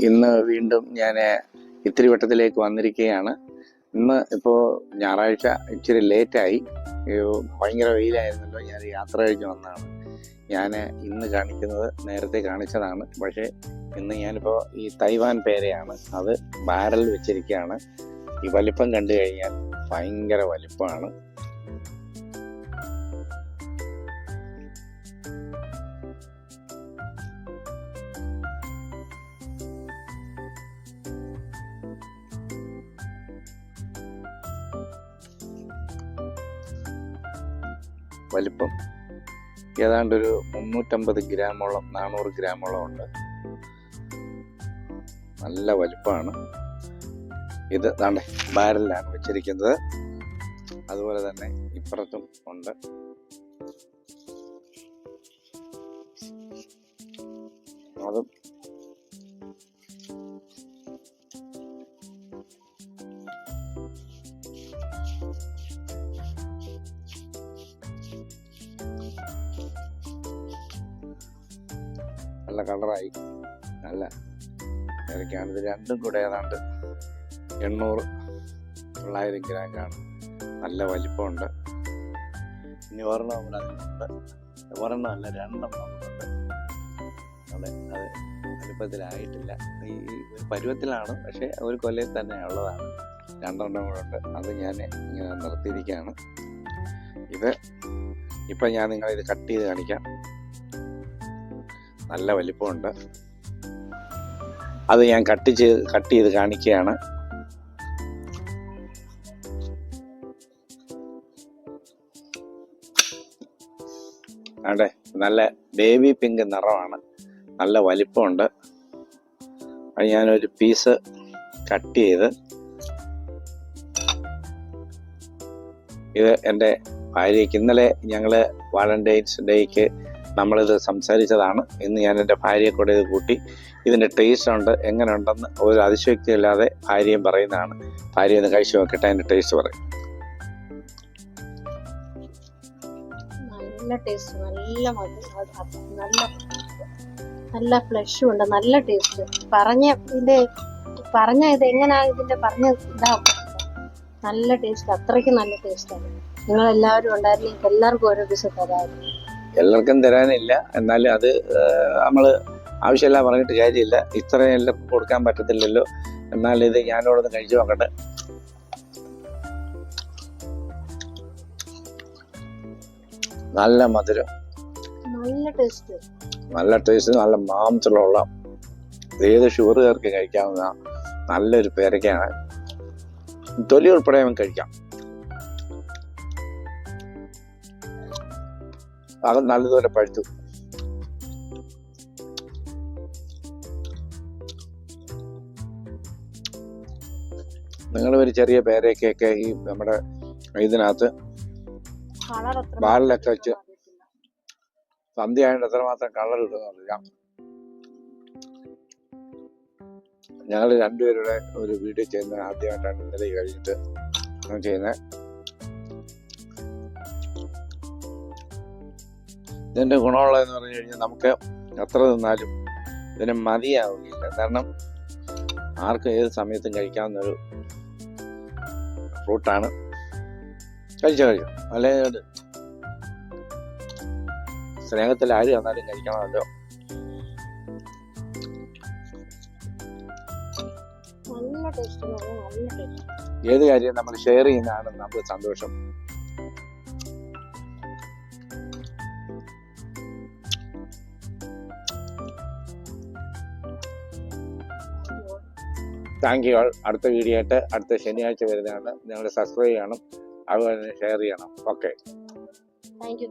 ഇന്ന് വീണ്ടും ഞാൻ ഇത്തിരിവട്ടത്തിലേക്ക് വന്നിരിക്കുകയാണ്. ഇന്ന് ഇപ്പോൾ ഞായറാഴ്ച ഇച്ചിരി ലേറ്റായി, ഭയങ്കര വെയിലായിരുന്നല്ലോ. ഞാൻ യാത്ര കഴിഞ്ഞ് വന്നതാണ്. ഞാൻ ഇന്ന് കാണിക്കുന്നത് നേരത്തെ കാണിച്ചതാണ്, പക്ഷേ ഇന്ന് ഞാനിപ്പോൾ ഈ തൈവാൻ പേരയാണ്, അത് ബാരൽ വെച്ചിരിക്കുകയാണ്. ഈ വലിപ്പം കണ്ടു കഴിഞ്ഞാൽ ഭയങ്കര വലിപ്പമാണ്. വലിപ്പം ഏതാണ്ടൊരു 350 ഗ്രാമോളം 400 ഗ്രാമോളം ഉണ്ട്. നല്ല വലിപ്പമാണ്. ഇത് ദാണ്ടെ ബാരലിലാണ് വെച്ചിരിക്കുന്നത്. അതുപോലെ തന്നെ ഇപ്പുറത്തും ഉണ്ട്. അതും നല്ല കളറായി, നല്ല ഇരക്കാണ്. ഇത് രണ്ടും കൂടെ ഏതാണ്ട് 800-900 ഗ്രാം കാണും. നല്ല വലിപ്പമുണ്ട്. ഇനി ഒരെണ്ണം നമ്മുടെ അതിനുണ്ട്, ഒരെണ്ണം അല്ല രണ്ടെണ്ണം നമുക്കുണ്ട്. അവിടെ അത് വലിപ്പത്തിലായിട്ടില്ല, ഈ പരുവത്തിലാണ്, പക്ഷെ ഒരു കൊല്ലയിൽ തന്നെ ഉള്ളതാണ്. രണ്ടെണ്ണം കൂടെ ഉണ്ട്. അത് ഞാൻ ഇങ്ങനെ നിർത്തിയിരിക്കുകയാണ്. ഇത് ഇപ്പം ഞാൻ നിങ്ങളിത് കട്ട് ചെയ്ത് കാണിക്കാം. നല്ല വലിപ്പമുണ്ട്. അത് ഞാൻ കട്ട് ചെയ്ത് കാണിക്കുകയാണ്. അതെ, നല്ല ബേബി പിങ്ക് നിറമാണ്, നല്ല വലിപ്പമുണ്ട്. അത് ഞാനൊരു പീസ് കട്ട് ചെയ്ത്, ഇത് എൻ്റെ ഭാര്യയ്ക്ക് ഇന്നലെ ഞങ്ങൾ വാലന്റൈൻസ് ഡേക്ക് നമ്മളിത് സംസാരിച്ചതാണ്. ഇന്ന് ഞാൻ എൻ്റെ ഭാര്യയെ കൂടെ ഇത് കൂട്ടി ഇതിൻ്റെ ടേസ്റ്റ് ഉണ്ട്, എങ്ങനെ ഉണ്ടെന്ന് ഒരു അതിശയോക്തി ഇല്ലാതെ ഭാര്യയും പറയുന്നതാണ്. ഭാര്യ ഒന്ന് കഴിച്ചു നോക്കിയിട്ട് അതിൻ്റെ ടേസ്റ്റ് പറയും. നല്ല ടേസ്റ്റ്, നല്ല ഫ്ലഷും ഉണ്ട്, നല്ല ടേസ്റ്റ്. പറഞ്ഞ ഇത് എങ്ങനെയാണ് ഇതിന്റെ പറഞ്ഞ ഇതാവും. നല്ല ടേസ്റ്റ്, അത്രയ്ക്ക് നല്ല ടേസ്റ്റാണ്. നിങ്ങൾ എല്ലാവരും ഉണ്ടായിരുന്നെങ്കിൽ എല്ലാവർക്കും ഓരോ പീസ് തരാമായിരുന്നു. എല്ലാവർക്കും തരാനില്ല, എന്നാലും അത് നമ്മൾ ആവശ്യമില്ല പറഞ്ഞിട്ട് കാര്യമില്ല. ഇത്രയും എല്ലാവർക്കും കൊടുക്കാൻ പറ്റത്തില്ലല്ലോ. എന്നാൽ ഇത് ഞാനോടൊന്ന് കഴിച്ചു നോക്കട്ടെ. നല്ല മധുരം, നല്ല ടേസ്റ്റ്, നല്ല മാംസമുള്ള, ഏത് ഷുഗറുകാർക്ക് കഴിക്കാവുന്ന നല്ലൊരു പേരയ്ക്കാണ്. തൊലി ഉൾപ്പെടെ കഴിക്കാം. അത് നല്ലതുപോലെ പഴുത്തു. നിങ്ങൾ ഒരു ചെറിയ പേരയ്ക്കൊക്കെ ഈ നമ്മുടെ ഇതിനകത്ത് ബാറിലൊക്കെ വെച്ച് സന്ധ്യ ആയതുകൊണ്ട് എത്രമാത്രം കളർ കിട്ടുന്നറിയാം. ഞങ്ങൾ രണ്ടുപേരുടെ ഒരു വീഡിയോ ചെയ്യുന്നത് ആദ്യമായിട്ടാണ് ഇന്നലെ കഴിഞ്ഞിട്ട് ചെയ്യുന്നത്. ഇതിൻ്റെ ഗുണമുള്ളതെന്ന് പറഞ്ഞു കഴിഞ്ഞാൽ നമുക്ക് എത്ര തിന്നാലും ഇതിന് മതിയാവുകയില്ല. കാരണം ആർക്കും ഏത് സമയത്തും കഴിക്കാവുന്ന ഒരു ഫ്രൂട്ടാണ്. കഴിച്ചോ അല്ലെങ്കിൽ സ്നേഹത്തിൽ ആര് വന്നാലും കഴിക്കണമല്ലോ. ഏത് കാര്യം നമ്മൾ ഷെയർ ചെയ്യുന്നതാണ് നമുക്ക് സന്തോഷം. Thank you all. അടുത്ത വീഡിയോ ആയിട്ട് അടുത്ത ശനിയാഴ്ച വരുന്നതാണ്. നിങ്ങൾ സബ്സ്ക്രൈബ് ചെയ്യണം, അതുപോലെ തന്നെ ഷെയർ ചെയ്യണം. Okay, thank you.